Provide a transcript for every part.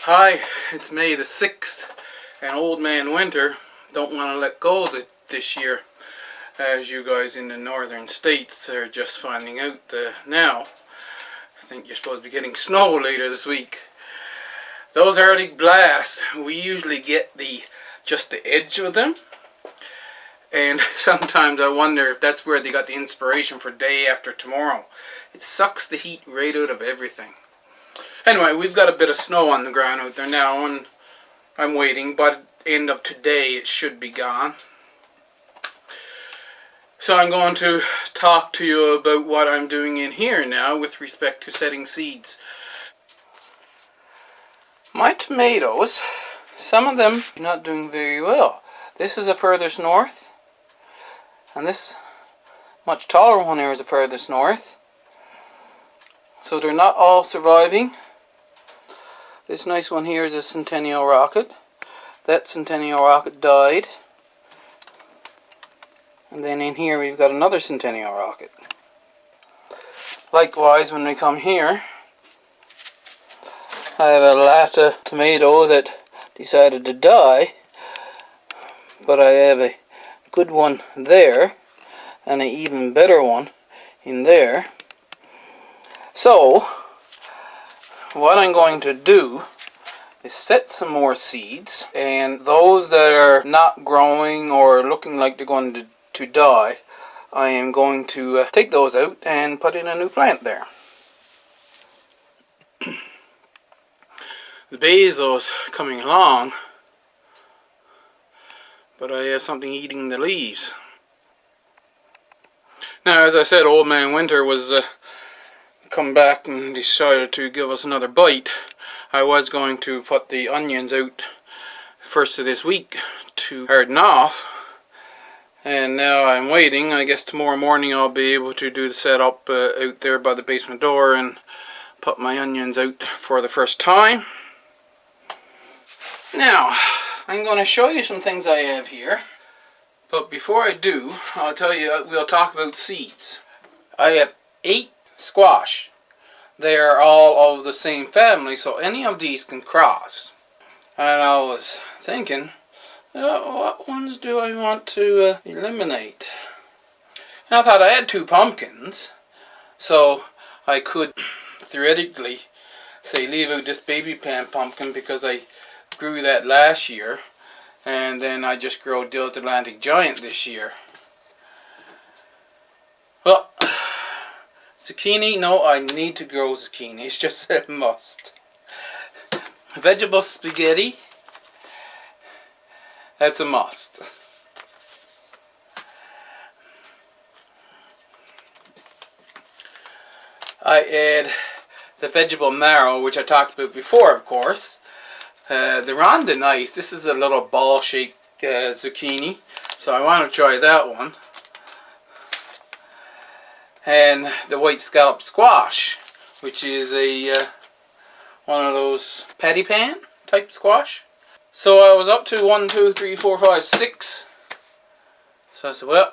Hi, it's May the 6th, and Old Man Winter don't want to let go of it this year, as you guys in the northern states are just finding out now. I think you're supposed to be getting snow later this week. Those Arctic blasts, we usually get just the edge of them, and sometimes I wonder if that's where they got the inspiration for day after tomorrow. It sucks the heat right out of everything. Anyway, we've got a bit of snow on the ground out there now, and I'm waiting. By the end of today, it should be gone. So I'm going to talk to you about what I'm doing in here now with respect to setting seeds. My tomatoes, some of them are not doing very well. This is the furthest north, and this much taller one here is the furthest north. So they're not all surviving. This nice one here is a Centennial Rocket. That Centennial Rocket died. And then in here we've got another Centennial Rocket. Likewise, when we come here, I have a Lata tomato that decided to die. But I have a good one there, and an even better one in there. So, what I'm going to do is set some more seeds, and those that are not growing or looking like they're going to die, I am going to take those out and put in a new plant there. The basil's coming along, but I have something eating the leaves. Now, as I said, Old Man Winter was come back and decided to give us another bite. I was going to put the onions out first of this week to harden off, and now I'm waiting. I guess tomorrow morning I'll be able to do the setup out there by the basement door and put my onions out for the first time. Now, I'm going to show you some things I have here, but before I do, I'll tell you, we'll talk about seeds. I have 8 squash. They are all of the same family, so any of these can cross. And I was thinking, what ones do I want to eliminate? And I thought I had 2 pumpkins, so I could theoretically say leave out this baby plant pumpkin because I grew that last year, and then I just grow Delta Atlantic Giant this year. Well, zucchini, no, I need to grow zucchini. It's just a must. Vegetable spaghetti, that's a must. I add the vegetable marrow, which I talked about before, of course. The rondinite, this is a little ball-shaped zucchini, so I want to try that one. And the white scallop squash, which is a one of those patty pan type squash. So I was up to 1, 2, 3, 4, 5, 6. So I said, well,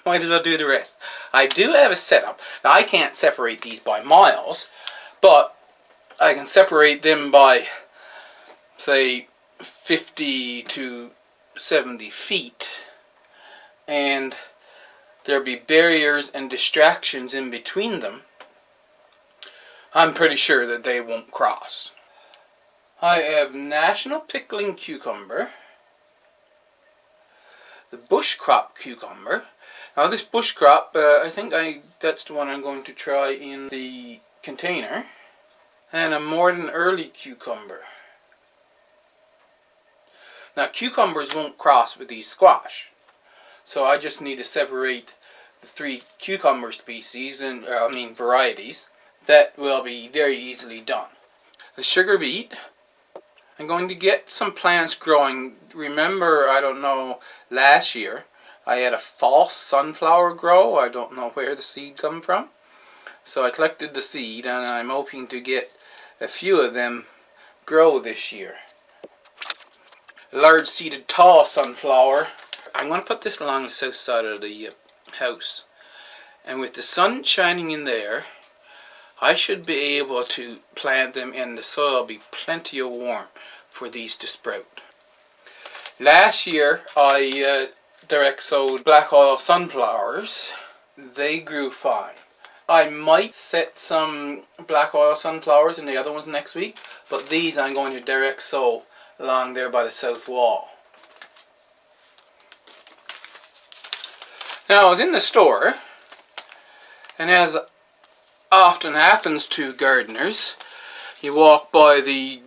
might as well do the rest. I do have a setup. Now I can't separate these by miles, but I can separate them by, say, 50 to 70 feet. And there'll be barriers and distractions in between them. I'm pretty sure that they won't cross. I have National Pickling Cucumber, the Bush Crop Cucumber. Now this Bush Crop, I think that's the one I'm going to try in the container, and a More Than Early Cucumber. Now cucumbers won't cross with these squash, so I just need to separate the 3 cucumber species, and varieties. That will be very easily done. The sugar beet, I'm going to get some plants growing. Remember, I don't know, last year I had a false sunflower grow. I don't know where the seed come from. So I collected the seed, and I'm hoping to get a few of them grow this year. Large seeded tall sunflower. I'm going to put this along the south side of the house. And with the sun shining in there, I should be able to plant them in the soil, be plenty of warm for these to sprout. Last year I direct sowed black oil sunflowers. They grew fine. I might set some black oil sunflowers in the other ones next week, but these I'm going to direct sow along there by the south wall. Now I was in the store, and as often happens to gardeners, you walk by the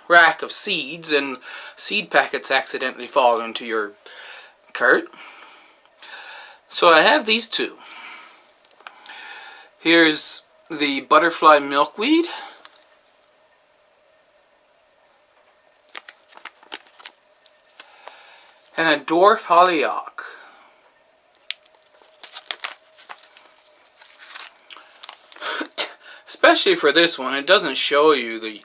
rack of seeds and seed packets accidentally fall into your cart. So I have these two. Here's the butterfly milkweed, and a dwarf hollyhock. Especially for this one, it doesn't show you the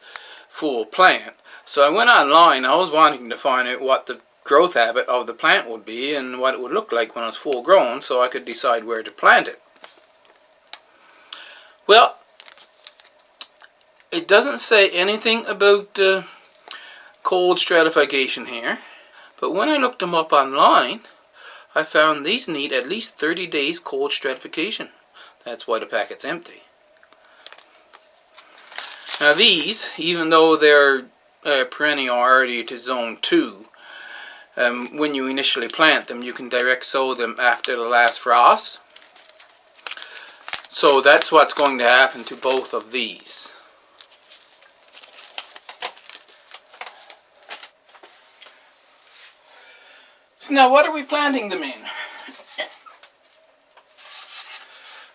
full plant. So I went online. I was wanting to find out what the growth habit of the plant would be and what it would look like when it was full grown, so I could decide where to plant it. Well, it doesn't say anything about cold stratification here, but when I looked them up online, I found these need at least 30 days cold stratification. That's why the packet's empty. Now these, even though they're perennial already to zone 2, when you initially plant them, you can direct sow them after the last frost. So that's what's going to happen to both of these. So now what are we planting them in?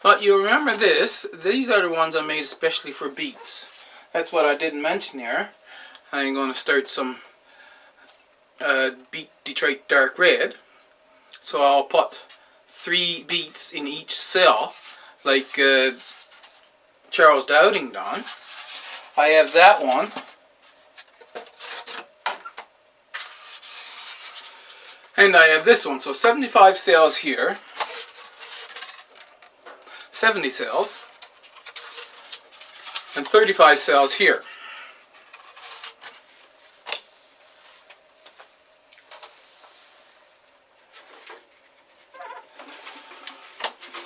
Well, you remember this. These are the ones I made especially for beets. That's what I didn't mention here. I'm going to start some beet Detroit dark red. So I'll put 3 beets in each cell, like Charles Dowding done. I have that one. And I have this one. So 75 cells here. 70 cells. And 35 cells here.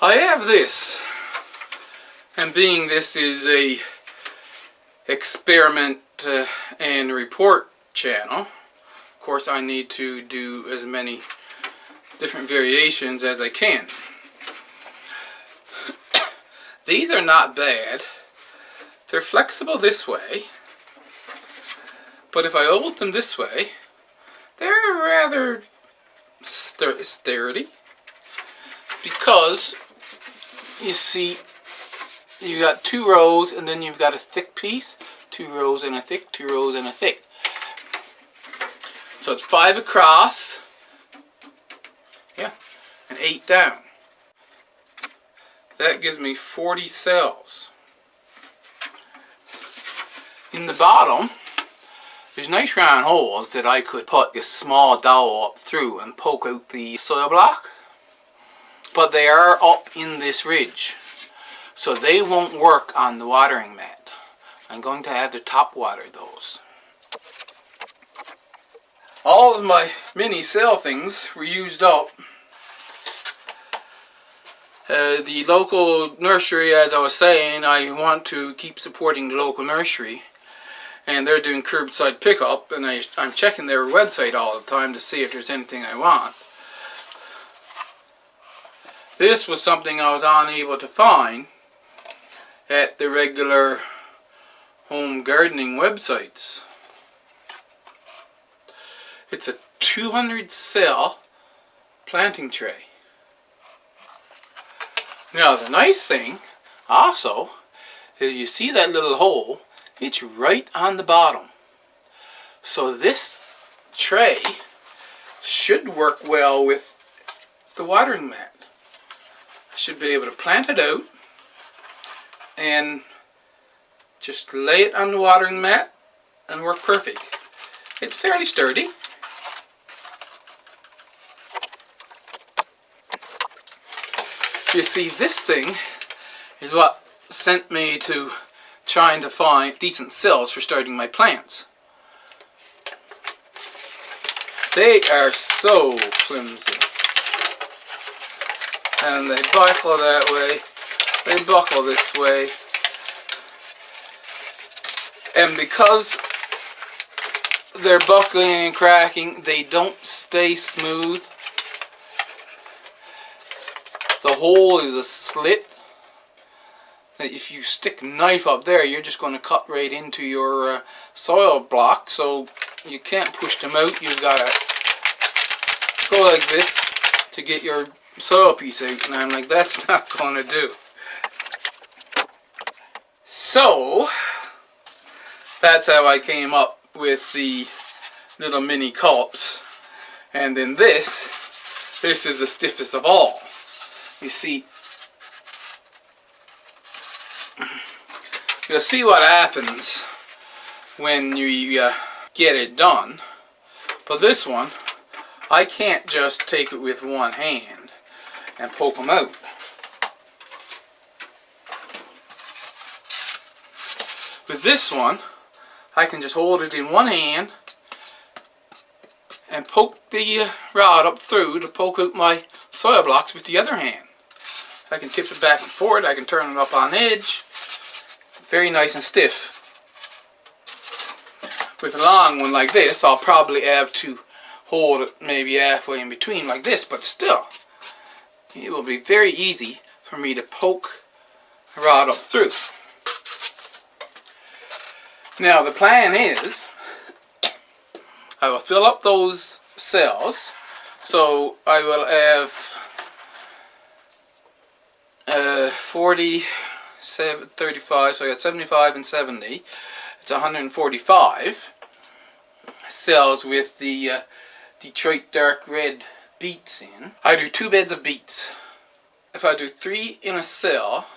I have this, and being this is a experiment and report channel, of course I need to do as many different variations as I can. These are not bad. They're flexible this way, but if I hold them this way, they're rather sturdy, because you see you got 2 rows and then you've got a thick piece, 2 rows and a thick, 2 rows and a thick. So it's 5 across, yeah, and 8 down. That gives me 40 cells. In the bottom, there's nice round holes that I could put a small dowel up through and poke out the soil block. But they are up in this ridge, so they won't work on the watering mat. I'm going to have to top water those. All of my mini cell things were used up. The local nursery, as I was saying, I want to keep supporting the local nursery, and they're doing curbside pickup, and I'm checking their website all the time to see if there's anything I want. This was something I was unable to find at the regular home gardening websites. It's a 200 cell planting tray. Now the nice thing also is you see that little hole, it's right on the bottom. So this tray should work well with the watering mat. I should be able to plant it out and just lay it on the watering mat and work perfect. It's fairly sturdy. You see, this thing is what sent me to trying to find decent cells for starting my plants. They are so flimsy. And they buckle that way, they buckle this way. And because they're buckling and cracking, they don't stay smooth. The hole is a slit. If you stick a knife up there, you're just going to cut right into your soil block, so you can't push them out. You've got to go like this to get your soil piece out, and I'm like, that's not going to do. So that's how I came up with the little mini culps. And then this is the stiffest of all. You see, you'll see what happens when you get it done. But this one, I can't just take it with one hand and poke them out. With this one, I can just hold it in one hand and poke the rod up through to poke out my soil blocks with the other hand. I can tip it back and forth, I can turn it up on edge. Very nice and stiff. With a long one like this, I'll probably have to hold it maybe halfway in between like this, but still, it will be very easy for me to poke the rod up through. Now the plan is, I will fill up those cells, so I will have 40, 35, so I got 75 and 70. It's 145 cells with the Detroit dark red beets in. I do 2 beds of beets. If I do 3 in a cell,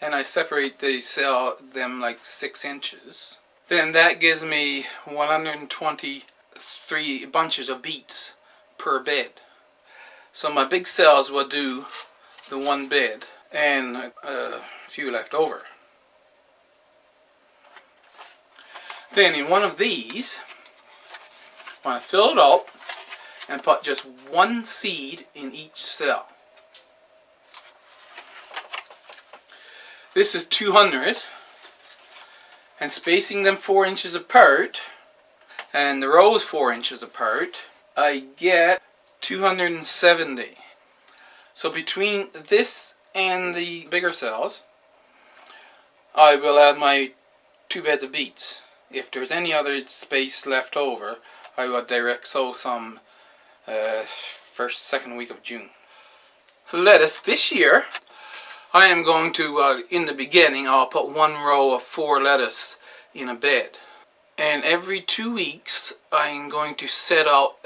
and I separate them like 6 inches, then that gives me 123 bunches of beets per bed. So my big cells will do the 1 bed and a few left over. Then in one of these, I want to fill it up and put just 1 seed in each cell. This is 200, and spacing them 4 inches apart, and the rows 4 inches apart, I get 270. So between this and the bigger cells, I will add my 2 beds of beets. If there's any other space left over, I will direct sow some first, second week of June. Lettuce this year, I am going to, in the beginning, I'll put 1 row of 4 lettuce in a bed. And every 2 weeks, I'm going to set out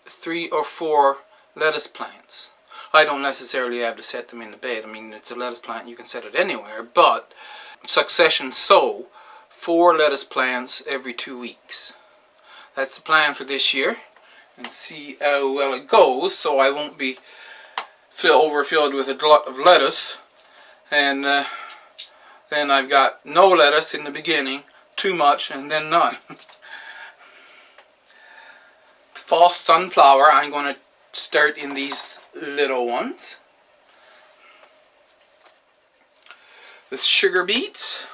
3 or 4 lettuce plants. I don't necessarily have to set them in the bed. I mean, it's a lettuce plant, you can set it anywhere, but succession sow 4 lettuce plants every 2 weeks. That's the plan for this year, and see how well it goes, so I won't be overfilled with a glut of lettuce, and then I've got no lettuce in the beginning, too much, and then none. False sunflower, I'm going to start in these little ones. With sugar beets,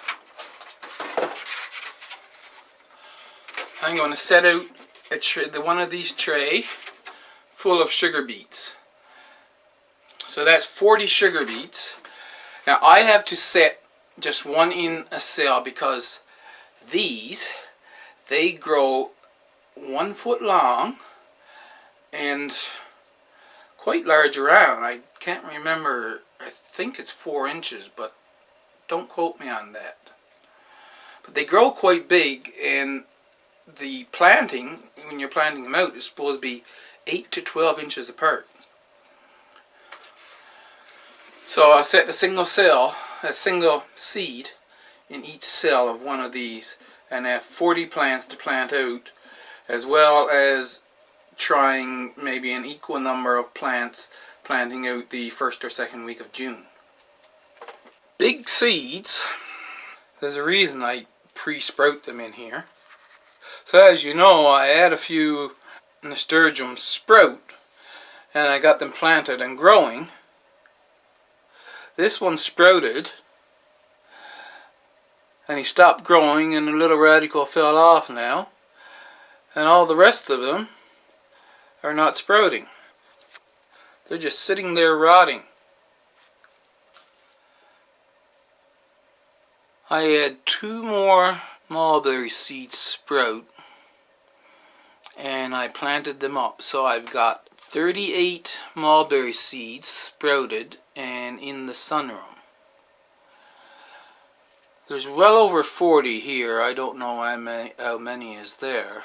I'm going to set out one of these tray full of sugar beets. So that's 40 sugar beets. Now I have to set just 1 in a cell because they grow 1 foot long and quite large around. I can't remember, I think it's 4 inches, but don't quote me on that. But they grow quite big, and the planting, when you're planting them out, is supposed to be 8 to 12 inches apart. So I'll set a single seed in each cell of one of these, and have 40 plants to plant out, as well as trying maybe an equal number of plants planting out the first or second week of June. big seeds, there's a reason I pre-sprout them in here. So as you know, I had a few nasturtiums sprout and I got them planted and growing. This one sprouted and he stopped growing and the little radical fell off now, and all the rest of them are not sprouting. They're just sitting there rotting. I had 2 more mulberry seeds sprout and I planted them up, so I've got 38 mulberry seeds sprouted and in the sunroom. There's well over 40 here. I don't know how many is there,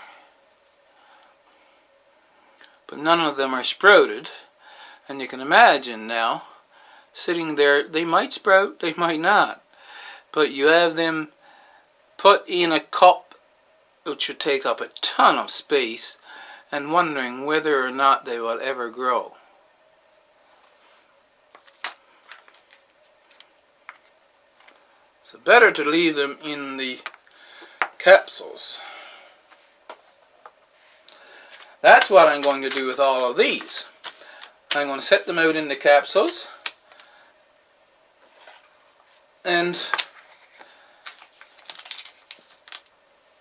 but none of them are sprouted, and you can imagine now sitting there, they might sprout, they might not, but you have them put in a cup which would take up a ton of space and wondering whether or not they will ever grow. So better to leave them in the capsules. That's what I'm going to do with all of these. I'm going to set them out in the capsules and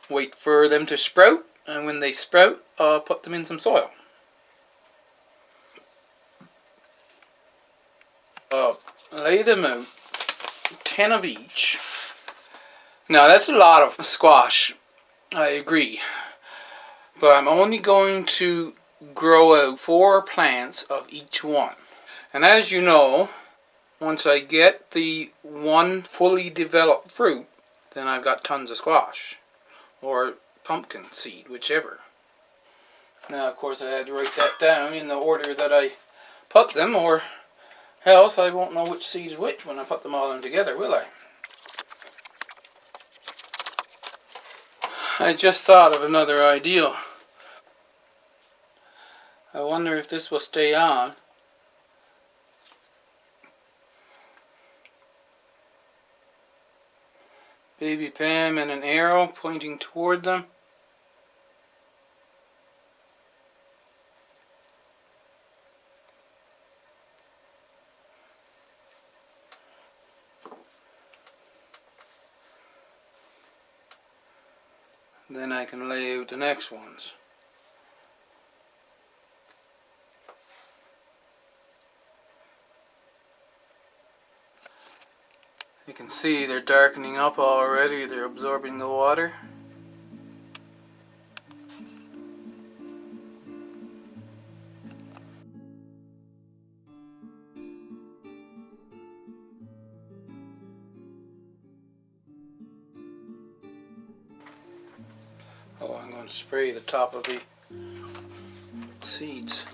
wait for them to sprout, and when they sprout, I'll put them in some soil. I'll lay them out, 10 of each. Now that's a lot of squash, I agree, but I'm only going to grow out 4 plants of each one. And as you know, once I get the one fully developed fruit, then I've got tons of squash or pumpkin seed, whichever. Now of course I had to write that down in the order that I put them, or else I won't know which seed's which when I put them all in together, will I? I just thought of another idea. I wonder if this will stay on. Baby Pam and an arrow pointing toward them. Then I can lay out the next ones. You can see they're darkening up already, they're absorbing the water. Oh, I'm going to spray the top of the seeds.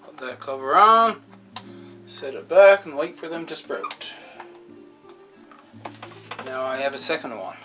Put that cover on, set it back and wait for them to sprout. Now I have a second one.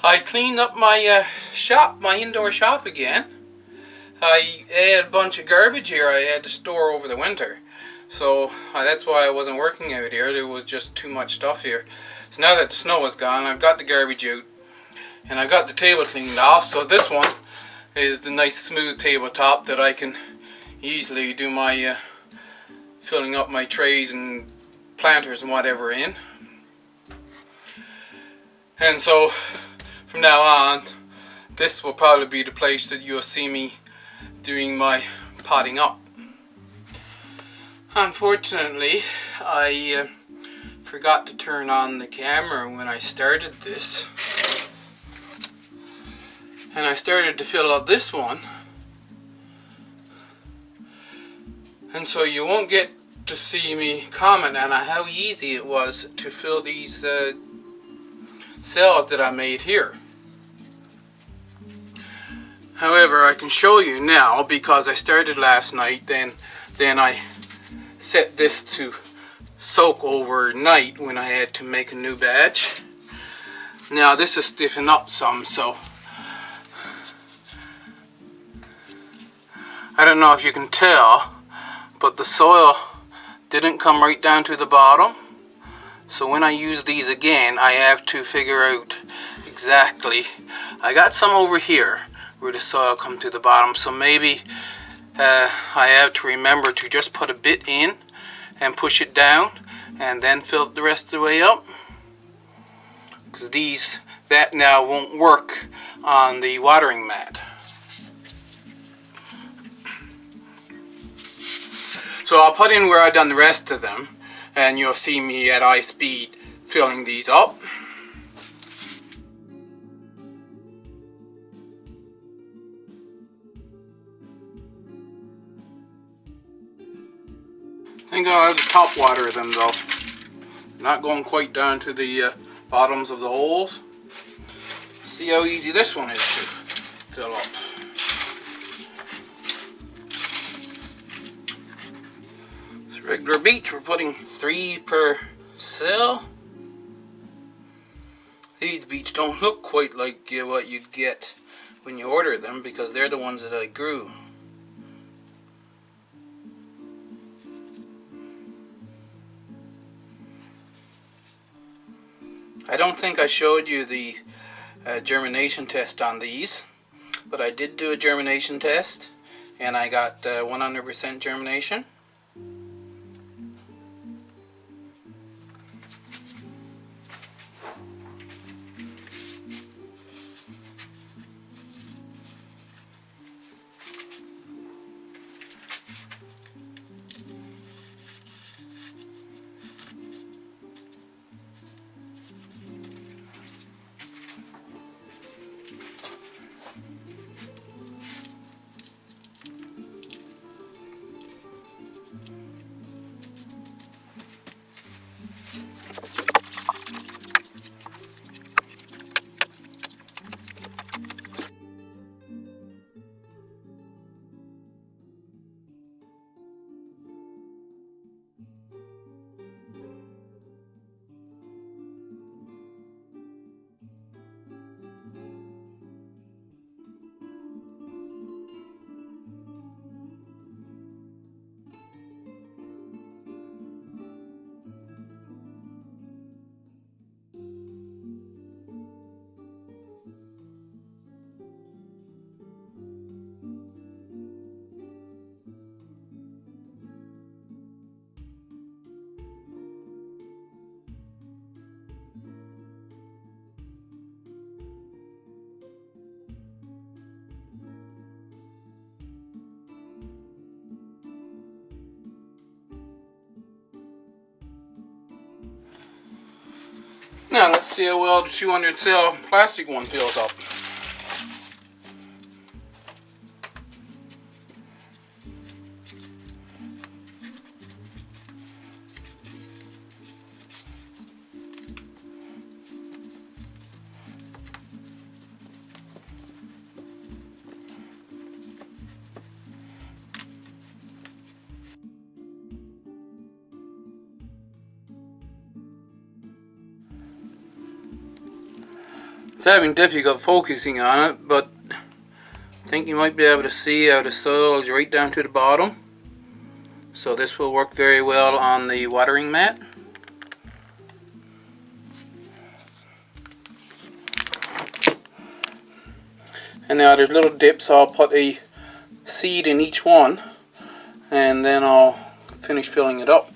I cleaned up my shop, my indoor shop again. I had a bunch of garbage here I had to store over the winter. So that's why I wasn't working out here. There was just too much stuff here. So now that the snow is gone, I've got the garbage out and I've got the table cleaned off. So this one is the nice smooth tabletop that I can easily do my filling up my trays and planters and whatever in. And so from now on, this will probably be the place that you'll see me doing my potting up. Unfortunately, I forgot to turn on the camera when I started this, and I started to fill up this one, and so you won't get to see me comment on how easy it was to fill these cells that I made here. However, I can show you now because I started last night, then I set this to soak overnight when I had to make a new batch. Now this is stiffened up some, so I don't know if you can tell, but the soil didn't come right down to the bottom. So when I use these again, I have to figure out exactly. I got some over here where the soil come to the bottom, so maybe I have to remember to just put a bit in and push it down and then fill it the rest of the way up, because that now won't work on the watering mat. So I'll put in where I've done the rest of them, and you'll see me at high speed filling these up. I think I'll have to top water them though. Not going quite down to the bottoms of the holes. See how easy this one is to fill up. It's regular beets. We're putting 3 per cell. These beets don't look quite like what you'd get when you order them, because they're the ones that I grew. I don't think I showed you the germination test on these, but I did do a germination test and I got 100% germination. Now let's see how well the 200 cell plastic one fills up. It's having difficulty focusing on it, but I think you might be able to see how the soil is right down to the bottom. So this will work very well on the watering mat. And now there's little dips, so I'll put a seed in each one and then I'll finish filling it up.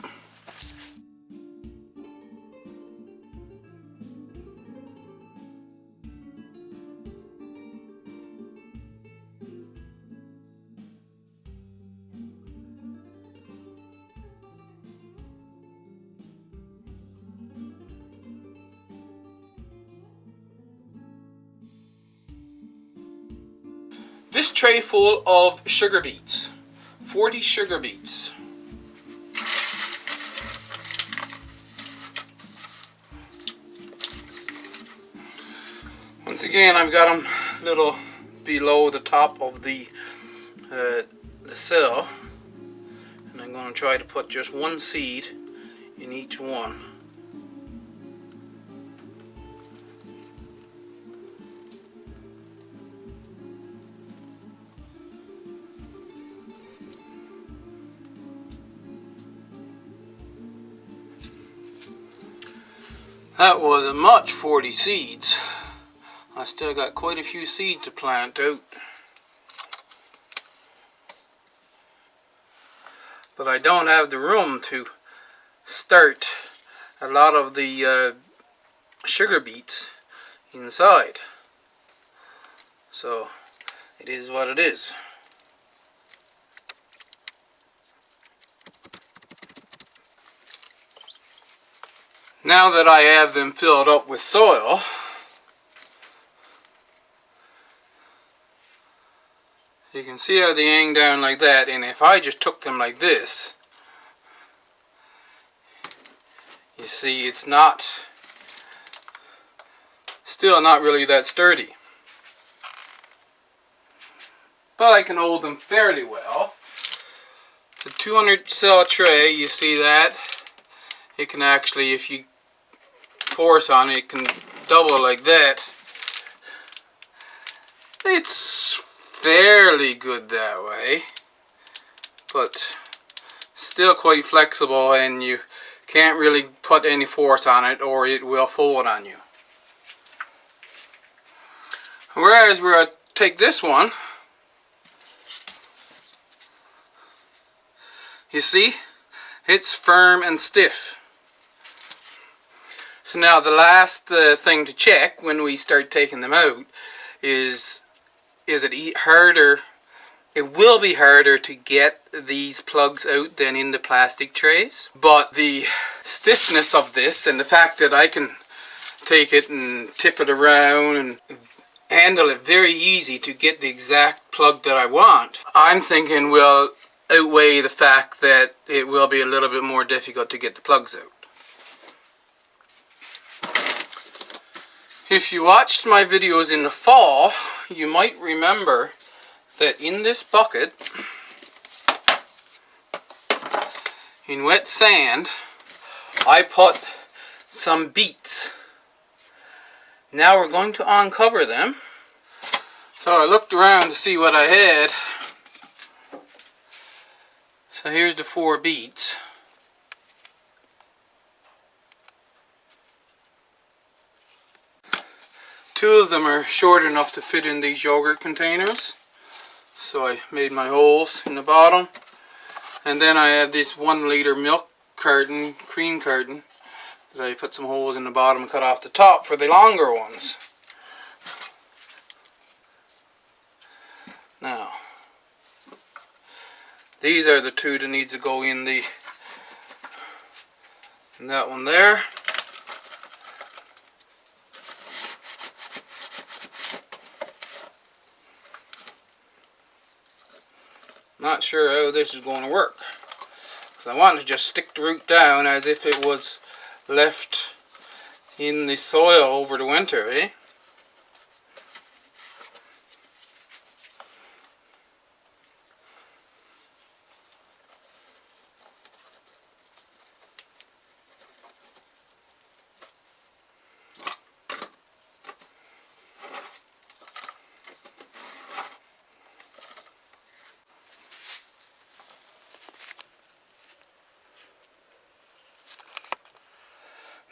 this tray full of sugar beets. 40 sugar beets. Once again, I've got them a little below the top of the cell, and I'm going to try to put just one seed in each one. That wasn't much, 40 seeds. I still got quite a few seeds to plant out. But I don't have the room to start a lot of the sugar beets inside. So it is what it is. Now that I have them filled up with soil, you can see how they hang down like that, and if I just took them like this, you see it's still not really that sturdy. But I can hold them fairly well. The 200 cell tray, you see that? It can actually, if you force on it, it can double like that. It's fairly good that way, but still quite flexible, and you can't really put any force on it or it will fold on you. Whereas we're going to take this one, you see, it's firm and stiff. So now the last thing to check when we start taking them out is it harder? It will be harder to get these plugs out than in the plastic trays. But the stiffness of this and the fact that I can take it and tip it around and handle it very easy to get the exact plug that I want, I'm thinking will outweigh the fact that it will be a little bit more difficult to get the plugs out. If you watched my videos in the fall, you might remember that in this bucket, in wet sand, I put some beets. Now we're going to uncover them. So I looked around to see what I had. So here's the 4 beets. Two of them are short enough to fit in these yogurt containers, so I made my holes in the bottom. And then I have this 1 liter milk carton, cream carton, that I put some holes in the bottom and cut off the top for the longer ones. Now, these are the 2 that needs to go in that one there. Not sure how this is going to work, because I want to just stick the root down as if it was left in the soil over the winter, eh?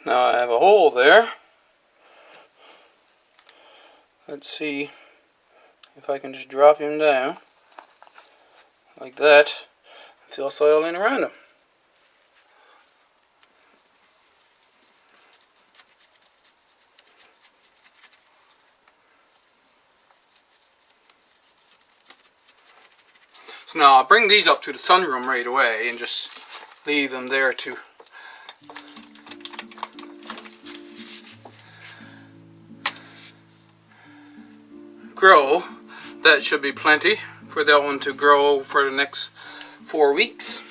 Now I have a hole there. Let's see if I can just drop him down like that and fill soil in around him. So now I'll bring these up to the sunroom right away and just leave them there to grow. that should be plenty for that one to grow for the next 4 weeks.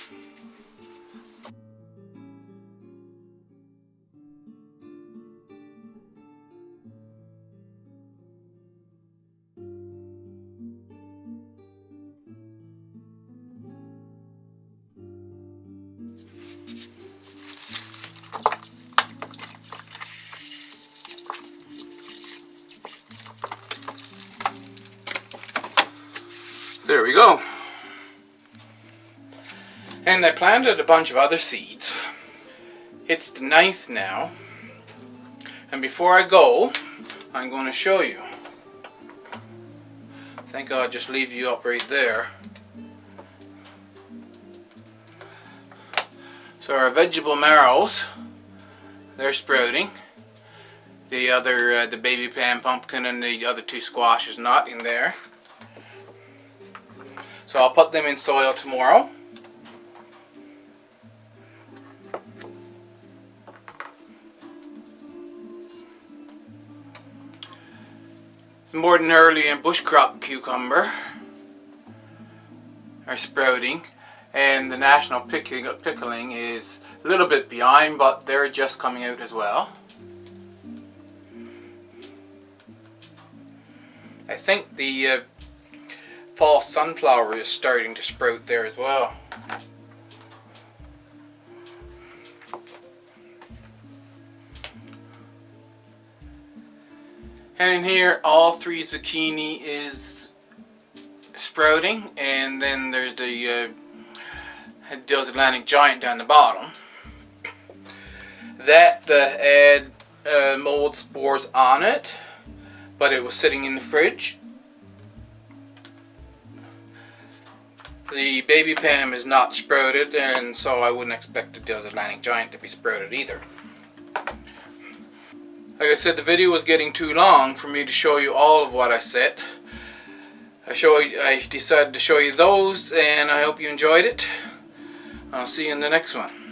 There we go. And I planted a bunch of other seeds. It's the 9th now. And before I go, I'm going to show you. I think I'll just leave you up right there. So our vegetable marrows, they're sprouting. The baby pan pumpkin and the other 2 squashes not in there. So I'll put them in soil tomorrow. Morton early and bush crop cucumber are sprouting, and the national pickling is a little bit behind, but they're just coming out as well. I think the fall sunflower is starting to sprout there as well. And in here, all 3 zucchini is sprouting, and then there's the Atlantic giant down the bottom. That had mold spores on it, but it was sitting in the fridge. The baby Pam is not sprouted, and so I wouldn't expect the Atlantic giant to be sprouted either. Like I said, the video was getting too long for me to show you all of what I said. I decided to show you those, and I hope you enjoyed it. I'll see you in the next one.